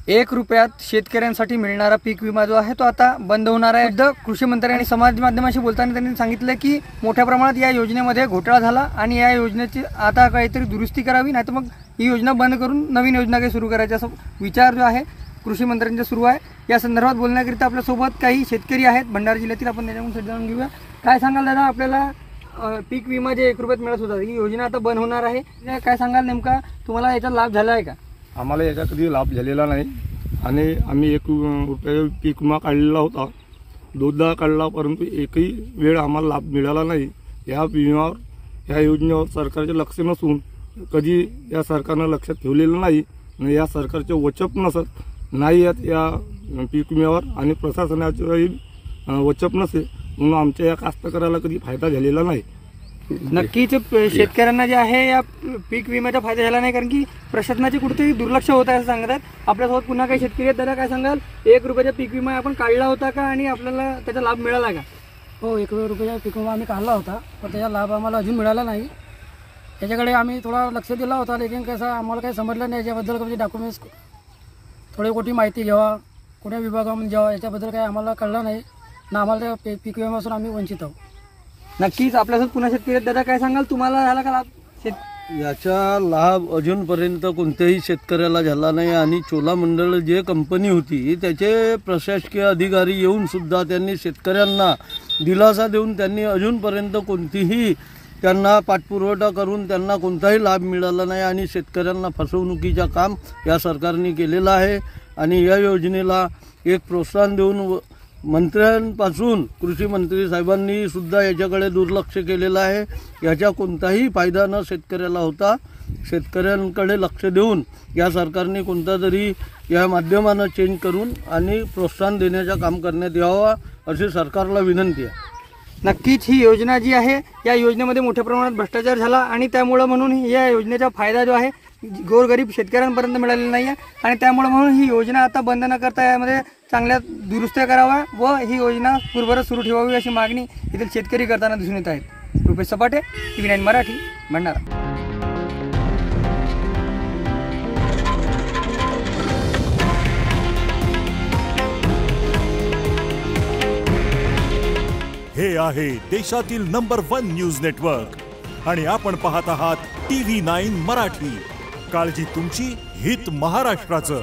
1 रुपयात शेतकऱ्यांसाठी मिळणारा पीक विमा जो आहे तो आता बंद होणार आहे। कृषी मंत्र्यांनी समाज माध्यमांशी बोलताना त्यांनी सांगितलं की मोठ्या प्रमाणात या योजनेमध्ये घोटाळा झाला आणि या योजनेची आता काहीतरी दुरुस्ती करावी, नाही तर मग ही योजना बंद करून नवीन योजना काही सुरू करायची असा विचार जो आहे कृषी मंत्र्यांचा सुरू आहे। या संदर्भात बोलण्याकरिता आपल्यासोबत काही शेतकरी आहेत भंडारा जिल्ह्यातील, आपण त्याच्याकडून जाणून घेऊया। काय सांगाल दादा, आपल्याला पीक विमा जे 1 रुपयात मिळत होता ही योजना आता बंद होणार आहे, काय सांगाल, नेमका तुम्हाला याचा लाभ झाला आहे का? आम्हाला याचा कधी लाभ झालेला नाही आणि आम्ही 1 रुपये पीक विमा काढलेला होता, 2दा काढला, परंतु एकही वेळ आम्हाला लाभ मिळाला नाही। या विम्यावर, या योजनेवर सरकारचे लक्ष नसून कधी या सरकारनं लक्ष ठेवलेलं नाही आणि या सरकारचे वचप नसत नाही या पीक विम्यावर आणि प्रशासनाचंही वचप नसे, म्हणून आमच्या या कास्तकाराला कधी फायदा झालेला नाही। नक्कीच शेतकऱ्यांना जे आहे या पीक विम्याचा फायदा झाला नाही, कारण की प्रशासनाचे कुठेतरी दुर्लक्ष होत आहे असं सांगतात। आपल्यासोबत पुन्हा काही शेतकरी आहेत, दादा काय सांगाल, 1 रुपयाचा पीक विमा आपण काढला होता का आणि आपल्याला त्याचा लाभ मिळाला का? हो, 1 रुपयाचा पीक विमा आम्ही काढला होता, पण त्याचा लाभ आम्हाला अजून मिळाला नाही। त्याच्याकडे आम्ही थोडा लक्ष दिला होता, लेकिन कसं आम्हाला काही समजलं नाही याच्याबद्दल, म्हणजे डॉक्युमेंट्स थोडी मोठी माहिती घ्यावा, कोणत्या विभागामध्ये घ्यावा याच्याबद्दल काही आम्हाला कळलं नाही ना, आम्हाला त्या पीक विम्यापासून आम्ही वंचित आहोत। नक्कीच आपल्यासोबत पुन्हा शेतकरी आहेत, दादा काय सांगाल, तुम्हाला झाला का लाभ? याचा लाभ अजूनपर्यंत कोणत्याही शेतकऱ्याला झाला नाही आणि चोलामंडळ जे कंपनी होती त्याचे प्रशासकीय अधिकारी येऊन सुद्धा त्यांनी शेतकऱ्यांना दिलासा देऊन त्यांनी अजूनपर्यंत कोणतीही त्यांना पाठपुरवठा करून त्यांना कोणताही लाभ मिळाला नाही आणि शेतकऱ्यांना फसवणुकीचं काम या सरकारने केलेलं आहे। आणि या योजनेला एक प्रोत्साहन देऊन मंत्र्यांपासून कृषी मंत्री साहेबांनी सुद्धा याच्याकडे दुर्लक्ष केलेलं आहे। याचा कोणताही फायदा न शेतकऱ्याला होता। शेतकऱ्यांकडे लक्ष देऊन या सरकारने कोणता तरी या माध्यमानं चेंज करून आणि प्रोत्साहन देण्याचं काम करण्यात यावं अशी सरकारला विनंती आहे। नक्कीच ही योजना जी आहे या योजनेमध्ये मोठ्या प्रमाणात भ्रष्टाचार झाला आणि त्यामुळे म्हणून या योजनेचा फायदा जो आहे गोरगरीब शेतकऱ्यांपर्यंत मिळालेला नाही आहे आणि त्यामुळे म्हणून ही योजना आता बंद न करता यामध्ये चांगल्या दुरुस्त्या करावा व ही योजना पूर्ववत सुरू ठेवावी अशी मागणी येथील शेतकरी करताना दिसून येत आहेत। रुपेश सपाटे, TV9 मराठी, भंडारा। हे आहे देशातील नंबर 1 न्यूज नेटवर्क आणि आपण पाहत आहात TV9 मराठी। काळजी तुमची, हित महाराष्ट्राचं।